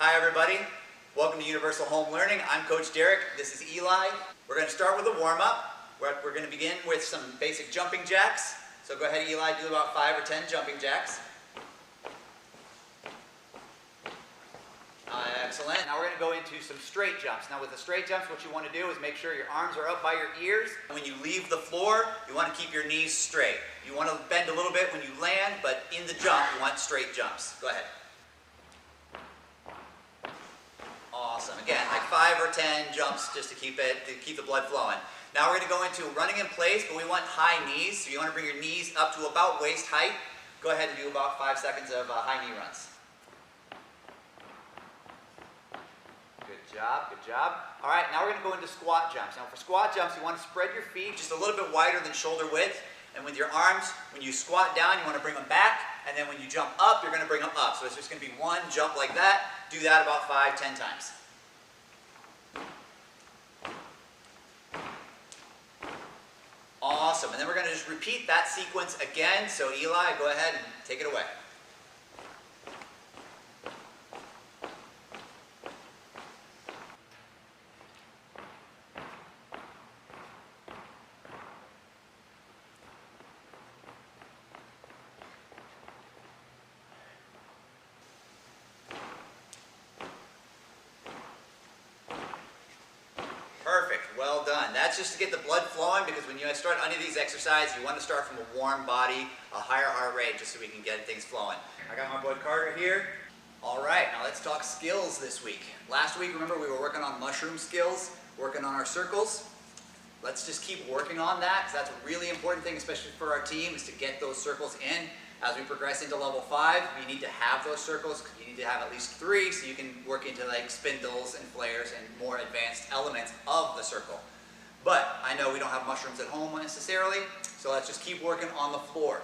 Hi everybody, welcome to Universal Home Learning. I'm Coach Derek, this is Eli. We're going to start with a warm-up. We're going to begin with some basic jumping jacks. So go ahead Eli, do about 5 or 10 jumping jacks. Excellent. Now we're going to go into some straight jumps. Now with the straight jumps, what you want to do is make sure your arms are up by your ears. When you leave the floor, you want to keep your knees straight. You want to bend a little bit when you land, but in the jump, you want straight jumps. Go ahead. Awesome. Again, like 5 or 10 jumps just to keep the blood flowing. Now we're going to go into running in place, but we want high knees. So you want to bring your knees up to about waist height. Go ahead and do about 5 seconds of high knee runs. Good job, good job. All right, now we're going to go into squat jumps. Now for squat jumps, you want to spread your feet just a little bit wider than shoulder width. And with your arms, when you squat down, you want to bring them back. And then when you jump up, you're going to bring them up. So it's just going to be one jump like that. Do that about 5, 10 times. Awesome. And then we're going to just repeat that sequence again. So Eli, go ahead and take it away. Perfect, well done. That's just to get the blood flowing, because when you start any of these exercises, you want to start from a warm body, a higher heart rate, just so we can get things flowing. I got my boy Carter here. All right, now let's talk skills this week. Last week, remember, we were working on mushroom skills, working on our circles. Let's just keep working on that, because that's a really important thing, especially for our team, is to get those circles in. As we progress into level 5, you need to have those circles. You need to have at least 3 so you can work into like spindles and flares and more advanced elements of the circle. But I know we don't have mushrooms at home necessarily, so let's just keep working on the floor.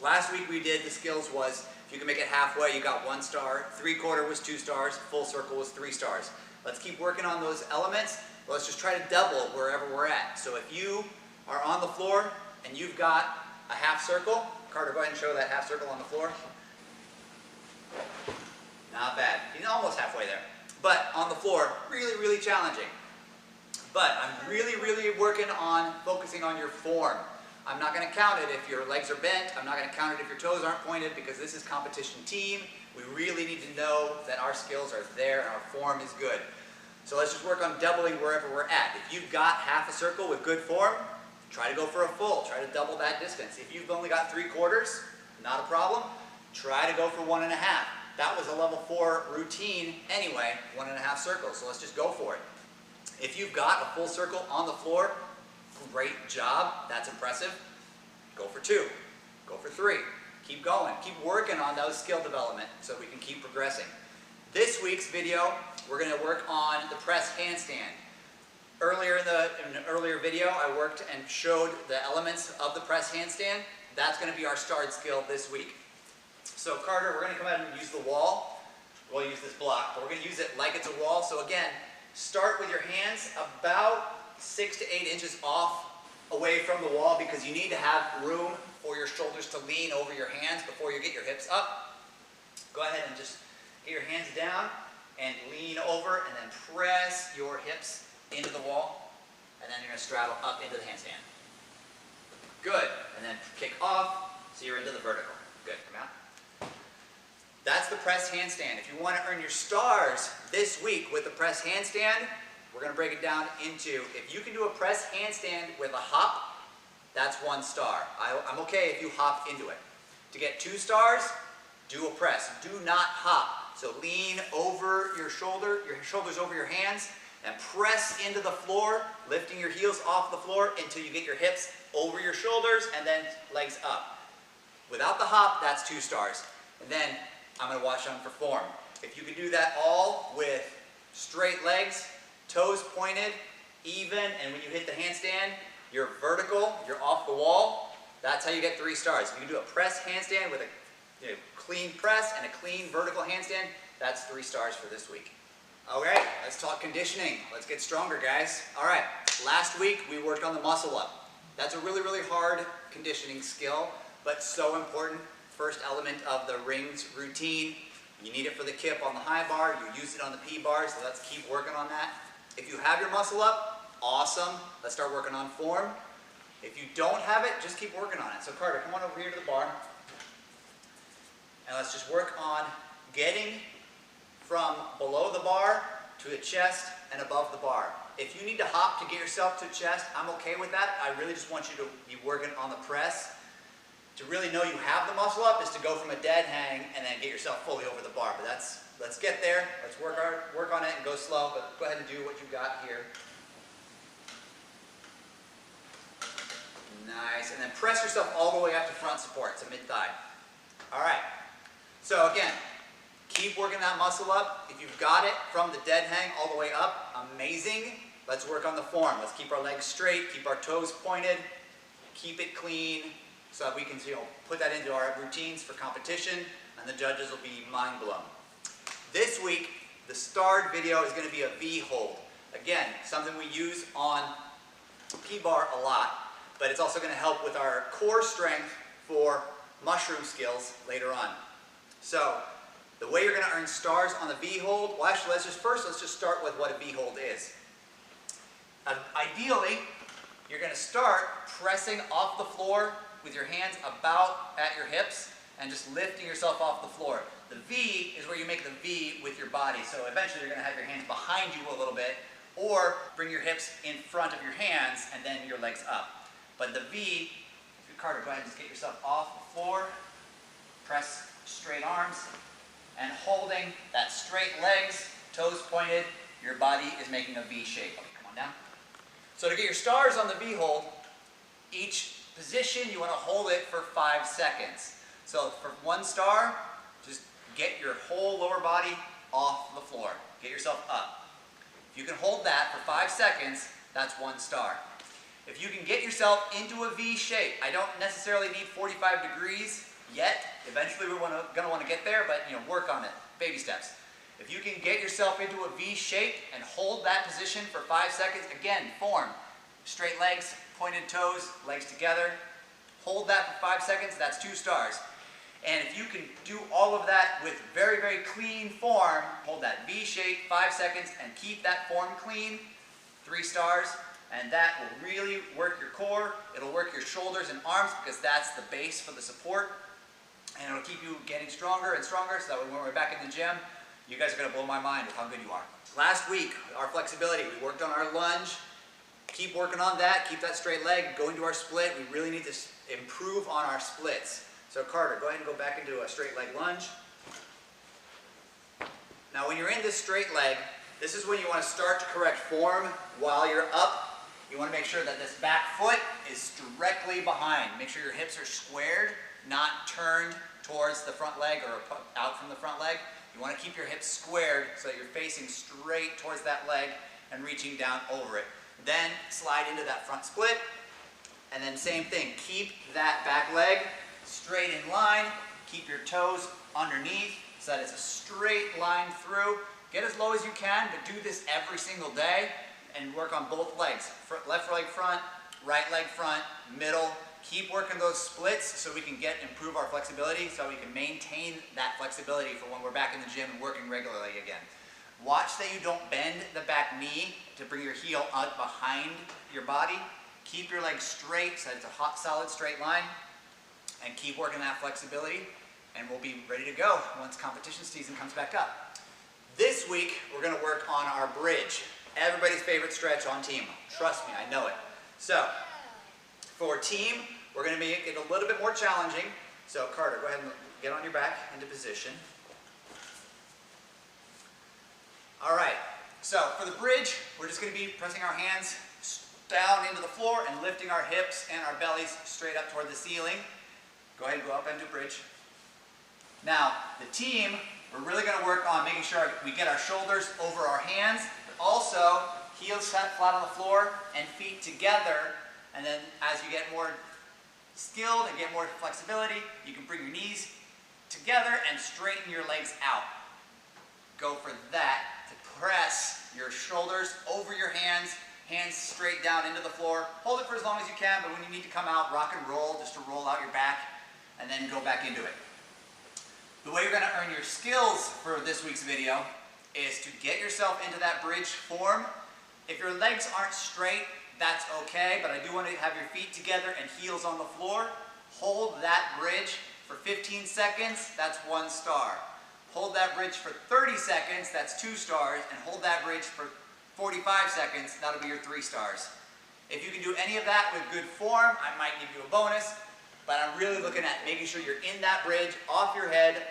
Last week we did the skills was, if you can make it halfway, you got 1 star, 3/4 was 2 stars, full circle was 3 stars. Let's keep working on those elements. Let's just try to double wherever we're at. So if you are on the floor and you've got a half circle, Carter, go ahead and show that half circle on the floor. Not bad. He's almost halfway there. But on the floor, really, really challenging. But I'm really, really working on focusing on your form. I'm not going to count it if your legs are bent. I'm not going to count it if your toes aren't pointed, because this is competition team. We really need to know that our skills are there and our form is good. So let's just work on doubling wherever we're at. If you've got half a circle with good form, try to go for a full. Try to double that distance. If you've only got 3/4, not a problem. Try to go for 1.5. That was a level 4 routine anyway, 1.5 circles. So let's just go for it. If you've got a full circle on the floor, great job. That's impressive. Go for 2. Go for 3. Keep going. Keep working on those skill development so we can keep progressing. This week's video, we're going to work on the press handstand. Earlier in an earlier video, I worked and showed the elements of the press handstand. That's going to be our start skill this week. So Carter, we're going to come out and use the wall. We'll use this block, but we're going to use it like it's a wall. So again, start with your hands about 6 to 8 inches off away from the wall, because you need to have room for your shoulders to lean over your hands before you get your hips up. Go ahead and just get your hands down and lean over, and then press your hips into the wall, and then you're going to straddle up into the handstand. Good. And then kick off, so you're into the vertical. Good. Come out. That's the press handstand. If you want to earn your stars this week with the press handstand, we're going to break it down into, if you can do a press handstand with a hop, that's 1 star. I'm okay if you hop into it. To get 2 stars, do a press. Do not hop. So lean over your shoulders over your hands, and press into the floor, lifting your heels off the floor until you get your hips over your shoulders and then legs up. Without the hop, that's 2 stars. And then I'm going to watch them for form. If you can do that all with straight legs, toes pointed, even, and when you hit the handstand, you're vertical, you're off the wall, that's how you get 3 stars. If you can do a press handstand with a clean press and a clean vertical handstand, that's 3 stars for this week. Okay, let's talk conditioning. Let's get stronger, guys. All right, last week we worked on the muscle up. That's a really, really hard conditioning skill, but so important. First element of the rings routine. You need it for the kip on the high bar, you use it on the P bar, so let's keep working on that. If you have your muscle up, awesome. Let's start working on form. If you don't have it, just keep working on it. So Carter, come on over here to the bar. And let's just work on getting from below the bar to the chest and above the bar. If you need to hop to get yourself to chest, I'm okay with that. I really just want you to be working on the press. To really know you have the muscle up is to go from a dead hang and then get yourself fully over the bar. But let's get there. Let's work on it and go slow, but go ahead and do what you got here. Nice, and then press yourself all the way up to front support, to mid-thigh. All right, so again, keep working that muscle up. If you've got it from the dead hang all the way up, amazing. Let's work on the form. Let's keep our legs straight, keep our toes pointed, keep it clean, so that we can put that into our routines for competition, and the judges will be mind blown. This week, the starred video is going to be a V hold. Again, something we use on P-bar a lot. But it's also going to help with our core strength for mushroom skills later on. So the way you're going to earn stars on the V hold, well actually let's just start with what a V hold is. Ideally, you're going to start pressing off the floor with your hands about at your hips and just lifting yourself off the floor. The V is where you make the V with your body. So eventually you're going to have your hands behind you a little bit, or bring your hips in front of your hands and then your legs up. But the V, Carter, go ahead and just get yourself off the floor, press straight arms, and holding that straight legs, toes pointed, your body is making a V shape. Okay, come on down. So to get your stars on the V hold, each position you want to hold it for 5 seconds. So for 1 star, just get your whole lower body off the floor. Get yourself up. If you can hold that for 5 seconds, that's 1 star. If you can get yourself into a V shape, I don't necessarily need 45 degrees yet. Eventually we're going to want to get there, but work on it, baby steps. If you can get yourself into a V shape and hold that position for 5 seconds, again, form, straight legs, pointed toes, legs together. Hold that for 5 seconds, that's 2 stars. And if you can do all of that with very, very clean form, hold that V shape 5 seconds and keep that form clean, 3 stars. And that will really work your core, it'll work your shoulders and arms because that's the base for the support. And it'll keep you getting stronger and stronger so that when we're back in the gym, you guys are going to blow my mind with how good you are. Last week, our flexibility, we worked on our lunge. Keep working on that, keep that straight leg, go into our split. We really need to improve on our splits. So Carter, go ahead and go back into a straight leg lunge. Now when you're in this straight leg, this is when you want to start to correct form while you're up. You want to make sure that this back foot is directly behind. Make sure your hips are squared, not turned towards the front leg or out from the front leg. You want to keep your hips squared so that you're facing straight towards that leg and reaching down over it. Then slide into that front split, and then same thing. Keep that back leg straight in line. Keep your toes underneath so that it's a straight line through. Get as low as you can, but do this every single day. And work on both legs, left leg front, right leg front, middle. Keep working those splits so we can improve our flexibility, so we can maintain that flexibility for when we're back in the gym and working regularly again. Watch that you don't bend the back knee to bring your heel out behind your body. Keep your legs straight so it's a hot, solid straight line, and keep working that flexibility, and we'll be ready to go once competition season comes back up. This week, we're going to work on our bridge. Everybody's favorite stretch on team. Trust me, I know it. So, for team, we're going to make it a little bit more challenging. So, Carter, go ahead and get on your back into position. All right, so for the bridge, we're just going to be pressing our hands down into the floor and lifting our hips and our bellies straight up toward the ceiling. Go ahead and go up into bridge. Now, the team, we're really going to work on making sure we get our shoulders over our hands. Also, heels set flat on the floor and feet together, and then as you get more skilled and get more flexibility, you can bring your knees together and straighten your legs out. Go for that to press your shoulders over your hands, hands straight down into the floor. Hold it for as long as you can, but when you need to come out, rock and roll just to roll out your back, and then go back into it. The way you're going to earn your skills for this week's video is to get yourself into that bridge form. If your legs aren't straight, that's okay, but I do want to have your feet together and heels on the floor. Hold that bridge for 15 seconds, that's 1 star. Hold that bridge for 30 seconds, that's 2 stars, and hold that bridge for 45 seconds, that'll be your 3 stars. If you can do any of that with good form, I might give you a bonus, but I'm really looking at making sure you're in that bridge, off your head,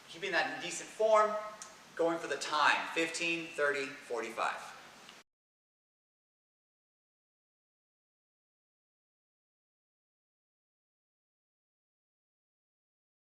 keeping that in decent form, going for the time, 15, 30, 45.